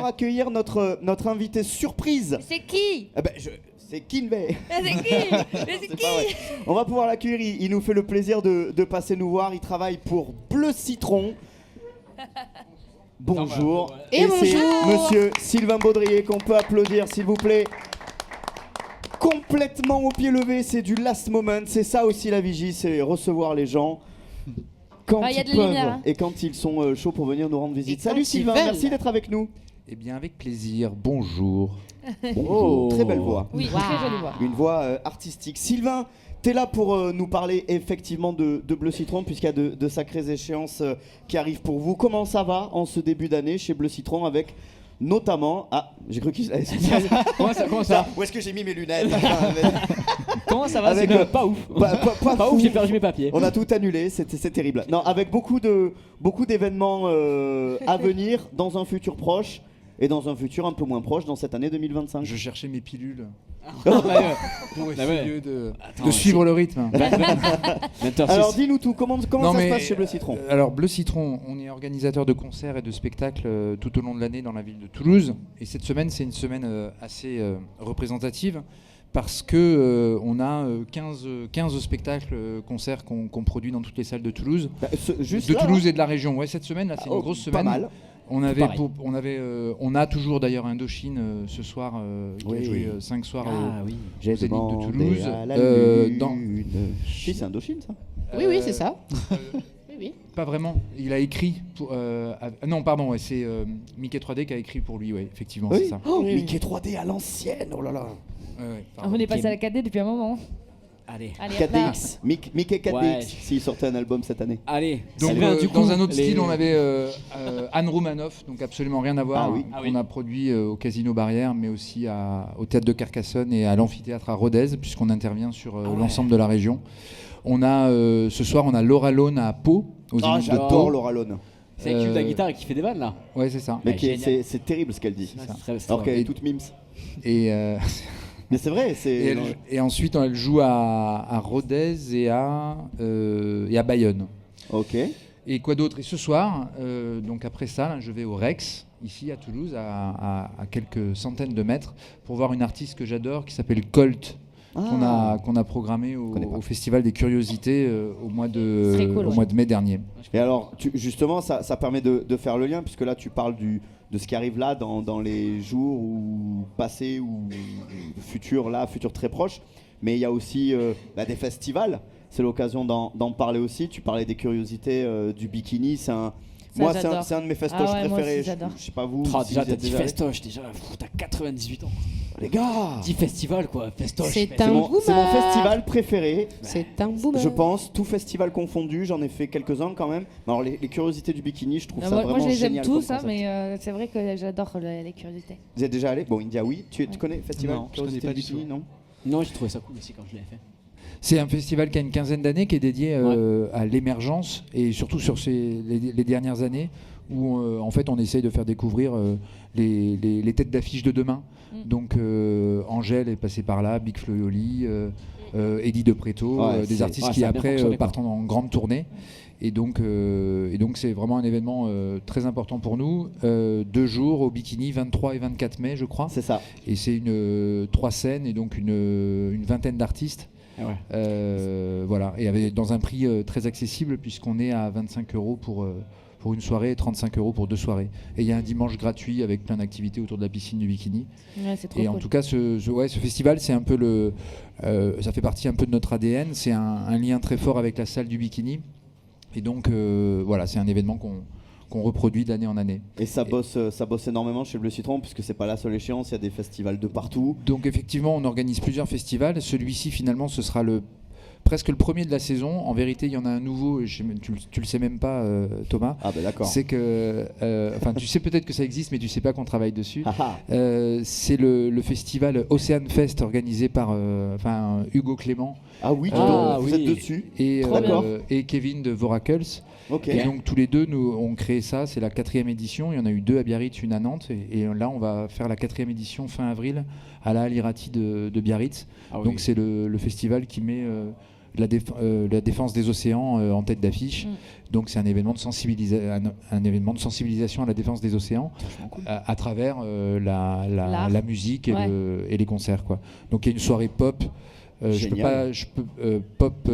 accueillir notre invité surprise. C'est qui? C'est Kinvey. C'est qui? Mais c'est qui? On va pouvoir l'accueillir, il nous fait le plaisir de passer nous voir. Il travaille pour Bleu Citron. Bonjour. Et c'est bonjour. monsieur Sylvain Baudrier qu'on peut applaudir s'il vous plaît. Complètement au pied levé, c'est du last moment. C'est ça aussi la vigie, c'est recevoir les gens quand y a ils de la peuvent lumière, hein. et quand ils sont chauds pour venir nous rendre visite. Et Salut quand Sylvain, ils veulent. merci d'être avec nous. Eh bien, avec plaisir. Bonjour. Bonjour, très belle voix. Oui, très jolie voix. Une voix artistique. Sylvain, t'es là pour nous parler effectivement de Bleu Citron puisqu'il y a de sacrées échéances qui arrivent pour vous. Comment ça va en ce début d'année chez Bleu Citron avec notamment... Ah, j'ai cru qu'il... Comment ça Où est-ce que j'ai mis mes lunettes? Comment ça va? Avec, C'est pas ouf. Pas Pas fou. ouf, j'ai perdu mes papiers. On a tout annulé, c'est terrible. Non, avec beaucoup d'événements à venir dans un futur proche et dans un futur un peu moins proche dans cette année 2025. Je cherchais mes pilules Pour essayer de suivre le rythme. Alors dis-nous tout, comment ça se passe chez Bleu Citron? Alors Bleu Citron, on est organisateur de concerts et de spectacles tout au long de l'année dans la ville de Toulouse. Et cette semaine, c'est une semaine assez représentative parce que on a 15 spectacles, concerts qu'on produit dans toutes les salles de Toulouse. Juste de là, Toulouse hein. et de la région. Ouais, cette semaine, là, c'est une grosse Pas semaine. mal. On a toujours d'ailleurs Indochine ce soir qui a joué 5 soirs au Zénith de Toulouse. Si, c'est Indochine ça. Oui, c'est ça. Oui. Pas vraiment. Il a écrit pour. Non, pardon, ouais, c'est Mickey 3D qui a écrit pour lui, ouais, effectivement, c'est ça. Oh, Mickey 3D à l'ancienne, oh là là. Pardon. On est passé à la 4D depuis un moment. Allez. Allez, hop là. 4DX, Mickey 4DX, Ouais. s'il sortait un album cette année. Allez. Donc, Sylvain, du coup, dans un autre les- style, on avait Anne Roumanoff, donc absolument rien à voir. Ah oui. Ah oui. On a produit au Casino Barrière, mais aussi au Théâtre de Carcassonne et à l'Amphithéâtre à Rodez, puisqu'on intervient sur l'ensemble de la région. On a ce soir, on a Laura Lone à Pau, aux Ah, Zénith de j'adore Pau. Laura Lone. C'est avec qui de la guitare et qui fait des vannes là. Ouais, c'est ça. Mais Ouais, génial. c'est terrible ce qu'elle dit. C'est Alors très- qu'elle est toute mimes. Et, Mais c'est vrai, c'est. et ensuite, elle joue à Rodez et à Bayonne. Ok. Et quoi d'autre? Et ce soir, donc après ça, là, je vais au Rex, ici à Toulouse, à quelques centaines de mètres, pour voir une artiste que j'adore qui s'appelle Colt, qu'on a programmé au Festival des Curiosités au mois Très cool, au mois de mai dernier. Et alors, justement, ça permet de faire le lien, puisque là, tu parles de ce qui arrive là dans les jours ou passés ou futurs très proches. Mais il y a aussi des festivals. C'est l'occasion d'en parler aussi. Tu parlais des curiosités du bikini. C'est un de mes festoches Ah ouais, moi préférés. aussi, j'adore. Je sais pas vous. Déjà, si vous t'as êtes dit déjà allé. festoche, déjà. T'as 98 ans. Les gars, 10 festivals quoi, festoche. C'est mais- c'est un mon boomer. festival préféré. C'est un boomer. Je pense, tout festival confondu, j'en ai fait quelques-uns quand même. Mais alors les curiosités du bikini, je trouve ça Moi, vraiment je les aime génial tous, comme hein, concept. mais c'est vrai que j'adore les curiosités. Vous êtes déjà allé? Bon, India, oui. Tu connais le festival Non, je Curiosité connais pas du du bikini, tout. non? Non, j'ai trouvé ça cool aussi quand je l'ai fait. C'est un festival qui a une quinzaine d'années, qui est dédié à l'émergence et surtout sur les dernières années où en fait on essaye de faire découvrir les têtes d'affiche de demain. Donc Angèle est passée par là, Big Flo et Oli, Eddie De Pretto, Ouais, des c'est- artistes ouais, qui ça a bien après fonctionné, quoi. partent en grande tournée. Et donc c'est vraiment un événement très important pour nous. 2 jours au Bikini, 23 et 24 mai je crois. C'est ça. Et c'est 3 scènes et donc une vingtaine d'artistes. Ah ouais. Voilà, et dans un prix très accessible puisqu'on est à 25 € pour une soirée et 35 € pour 2 soirées. Et il y a un dimanche gratuit avec plein d'activités autour de la piscine du Bikini. Ouais, c'est trop Et cool. en tout cas, ce festival, c'est un peu ça fait partie un peu de notre ADN. C'est un lien très fort avec la salle du Bikini. Et donc, voilà, c'est un événement qu'on reproduit d'année en année. Et ça bosse énormément chez Bleu Citron, puisque c'est pas la seule échéance, il y a des festivals de partout. Donc effectivement, on organise plusieurs festivals. Celui-ci, finalement, ce sera presque le premier de la saison. En vérité, il y en a un nouveau, tu le sais même pas, Thomas. Ah bah d'accord. C'est que, tu sais peut-être que ça existe, mais tu sais pas qu'on travaille dessus. Ah ah. C'est le festival Ocean Fest organisé par Hugo Clément Ah oui, dis Ah donc, vous oui. êtes dessus. et, Trop bien. et Kevin de Voracles. Ok. Et donc tous les deux, nous on créé ça. C'est la 4e édition. Il y en a eu 2 à Biarritz, une à Nantes, et là on va faire la 4e édition fin avril à la Halirati de Biarritz. Ah oui. Donc c'est le festival qui met la défense des océans en tête d'affiche. Donc c'est un événement de un événement de sensibilisation à la défense des océans à travers la musique et les concerts, quoi. Donc il y a une soirée pop. Pop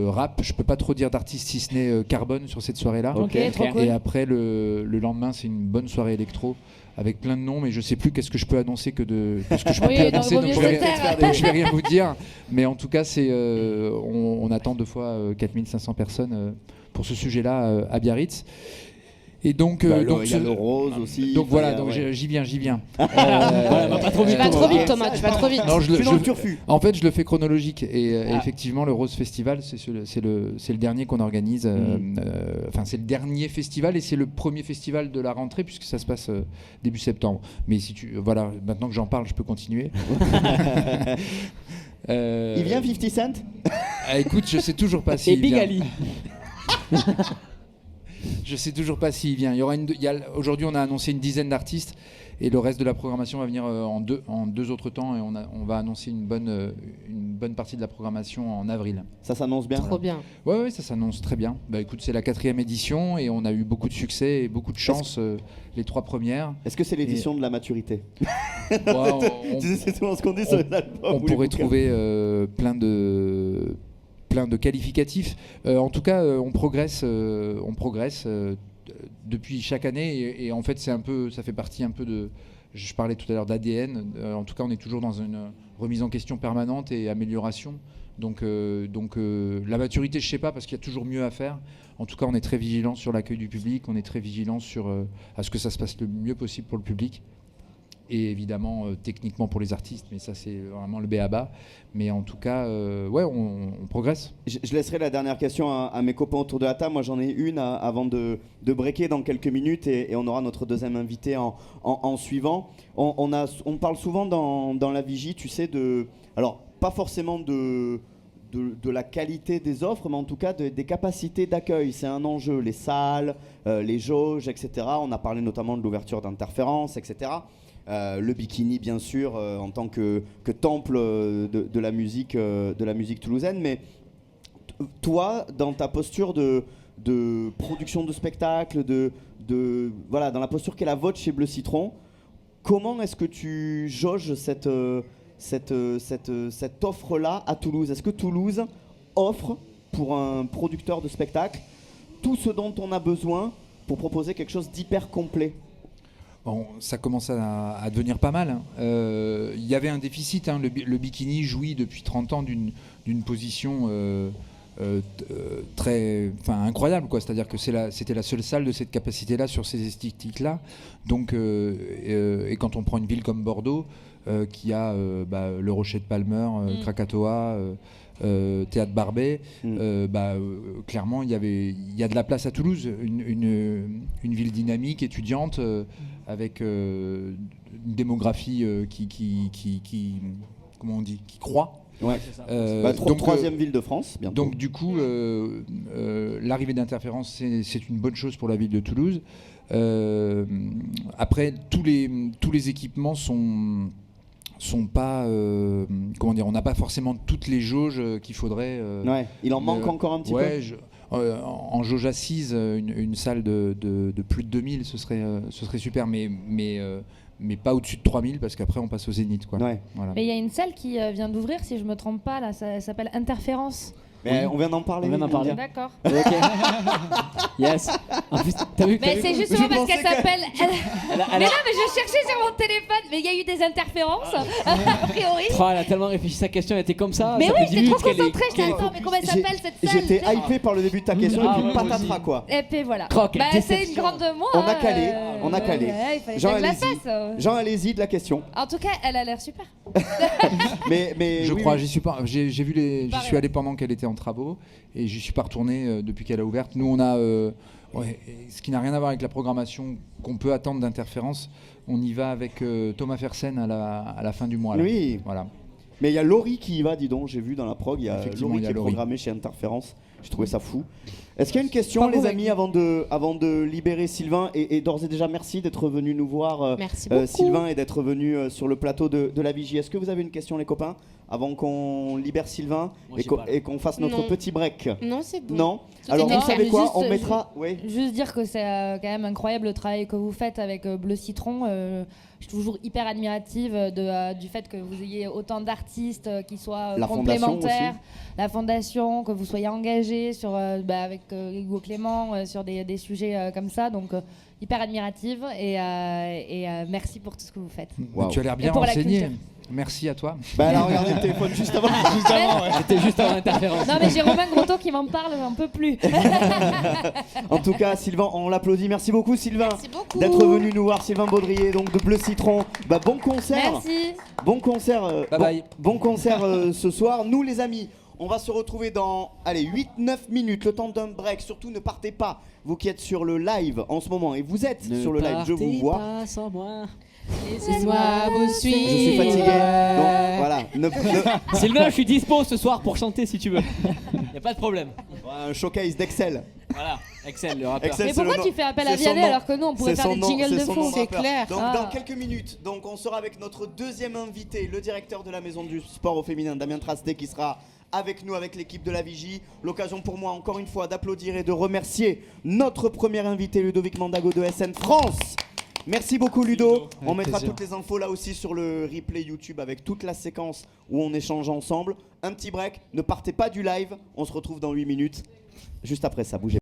rap, je peux pas trop dire d'artiste si ce n'est Carbone sur cette soirée-là. Ok, trop cool. Et après le lendemain, c'est une bonne soirée électro avec plein de noms, mais je sais plus qu'est-ce que je peux annoncer que ce que je peux plus annoncer, donc je vais rien vous dire. Mais en tout cas, on attend 2 fois 4500 personnes pour ce sujet-là à Biarritz. Et donc, il y a le rose aussi. Donc voilà, j'y viens. Pas trop vite. Tu vas trop vite, Thomas, tu vas trop vite. Non, dans le turfu. En fait, je le fais chronologique. Et effectivement, le Rose Festival, c'est le dernier qu'on organise. Enfin, c'est le dernier festival et c'est le premier festival de la rentrée puisque ça se passe début septembre. Mais voilà, maintenant que j'en parle, je peux continuer. Il vient 50 Cent. Écoute, je sais toujours pas s'il vient. Et Big Ali. Je sais toujours pas s'il vient. Aujourd'hui, on a annoncé une dizaine d'artistes et le reste de la programmation va venir en deux autres temps et on va annoncer une bonne partie de la programmation en avril. Ça s'annonce bien. Trop bien. Ouais, ça s'annonce très bien. Bah écoute, c'est la 4e édition et on a eu beaucoup de succès et beaucoup de chance les 3 premières. Est-ce que c'est l'édition de la maturité? Ouais, c'est souvent ce qu'on dit sur les albums. On pourrait trouver plein de qualificatifs. En tout cas, on progresse depuis chaque année et en fait, ça fait partie un peu de. Je parlais tout à l'heure d'ADN. En tout cas, on est toujours dans une remise en question permanente et amélioration. Donc, la maturité, je sais pas parce qu'il y a toujours mieux à faire. En tout cas, on est très vigilant sur l'accueil du public. On est très vigilant à ce que ça se passe le mieux possible pour le public. Et évidemment techniquement pour les artistes, mais ça c'est vraiment le b.a.-ba. Mais en tout cas, on progresse. Je laisserai la dernière question à mes copains autour de la table. Moi j'en ai une avant de breaker dans quelques minutes et on aura notre deuxième invité en suivant. On parle souvent dans la vigie, tu sais, alors pas forcément de la qualité des offres, mais en tout cas des capacités d'accueil. C'est un enjeu, les salles, les jauges, etc. On a parlé notamment de l'ouverture d'interférences, etc. Le Bikini bien sûr en tant que temple de la musique toulousaine, mais toi dans ta posture de production de spectacle, voilà, dans la posture qu'est la vôtre chez Bleu Citron, comment est-ce que tu jauges cette offre-là à Toulouse? Est-ce que Toulouse offre pour un producteur de spectacle tout ce dont on a besoin pour proposer quelque chose d'hyper complet? Bon, ça commence à devenir pas mal. Il y avait un déficit. Le Bikini jouit depuis 30 ans d'une position incroyable, quoi. C'est-à-dire que c'était la seule salle de cette capacité-là, sur ces esthétiques-là. Donc, et quand on prend une ville comme Bordeaux, qui a le Rocher de Palmer, Krakatoa, Théâtre Barbet, clairement il y a de la place à Toulouse, une ville dynamique, étudiante, avec une démographie qui comment on dit, qui croît. Ouais. Donc troisième ville de France bientôt. Donc du coup l'arrivée d'Interférences c'est une bonne chose pour la ville de Toulouse. Après tous les équipements sont pas comment dire, on n'a pas forcément toutes les jauges qu'il faudrait. Il en manque encore un petit peu. En jauge assise, une salle de plus de 2000, ce serait super, mais pas au-dessus de 3000 parce qu'après on passe au Zénith, quoi. Ouais. Voilà. Mais il y a une salle qui vient d'ouvrir, si je me trompe pas, là, ça s'appelle Interférence. Mais on vient d'en parler. D'accord. Okay. Yes. En plus, mais c'est justement parce qu'elle s'appelle. Mais non, mais je cherchais sur mon téléphone. Mais il y a eu des interférences, a priori. Elle a tellement réfléchi sa question, elle était comme ça. Mais oui, j'étais trop concentrée. Attends, mais comment elle s'appelle cette salle? J'étais hypé par le début de ta question et puis patatras, quoi. Et puis voilà. C'est une grande moi. On a calé. Ouais, il fallait que je la fasse. Jean, allez-y de la question. En tout cas, elle a l'air super. mais je crois, j'y suis pas. J'y suis allé pendant qu'elle était en travaux et j'y suis pas retourné depuis qu'elle a ouvert. Nous on a ce qui n'a rien à voir avec la programmation qu'on peut attendre d'Interférences. On y va avec Thomas Fersen à la fin du mois. Là. Oui. Voilà. Mais il y a Laurie qui y va, dis donc. J'ai vu dans la prog, il y a Laurie qui est programmée chez Interférences J'ai trouvé ça fou. Est-ce qu'il y a une question, les amis, avant de libérer Sylvain et d'ores et déjà, merci d'être venu nous voir, Merci beaucoup. Sylvain, et d'être venu sur le plateau de la Vigie. Est-ce que vous avez une question, les copains, avant qu'on libère Sylvain et qu'on fasse notre petit break? Non, c'est bon. Non. Tout Alors, est vous bien. savez quoi? Juste, On mettra... Juste dire que c'est quand même incroyable le travail que vous faites avec Bleu Citron. Je suis toujours hyper admirative du fait que vous ayez autant d'artistes qui soient La fondation complémentaires. aussi. La fondation, que vous soyez engagés avec Hugo Clément sur des sujets comme ça. Donc, hyper admirative et merci pour tout ce que vous faites. Wow. Tu as l'air bien Et pour la renseigné. culture. Merci à toi. Bah là, regardez le téléphone juste avant. C'était juste avant l'interférence. Non mais j'ai Romain Grotto qui m'en parle, j'en peux plus. En tout cas, Sylvain, on l'applaudit. Merci beaucoup, Sylvain, Merci beaucoup. d'être venu nous voir. Sylvain Baudrier, donc de Bleu Citron. Bah, bon concert. Merci. Bon concert. Bye bye. Bon concert ce soir. Nous, les amis, on va se retrouver dans 8-9 minutes, le temps d'un break. Surtout, ne partez pas, vous qui êtes sur le live en ce moment. Et vous êtes sur le live, je vous vois. Pas sans moi. Laissez-moi vous Je suivre. suis fatigué. Donc voilà. Sylvain, je suis dispo ce soir pour chanter si tu veux. Y a pas de problème. Un showcase d'Excel. Voilà, Excel, le rappeur. Excel, Mais c'est le pourquoi nom- tu fais appel à c'est son Vianney nom. alors que nous on pourrait C'est faire son des nom- jingles de c'est son fou? nom de C'est rappeur. clair. Donc Ah. dans quelques minutes, donc on sera avec notre deuxième invité, le directeur de la maison du sport au féminin, Damien Trasté, qui sera avec nous, avec l'équipe de la Vigie. L'occasion pour moi encore une fois d'applaudir et de remercier notre premier invité, Ludovic Mandago de SN France. Merci beaucoup Ludo. On Avec mettra plaisir. toutes les infos là aussi sur le replay YouTube avec toute la séquence où on échange ensemble. Un petit break, ne partez pas du live, on se retrouve dans 8 minutes. Juste après ça, bougez.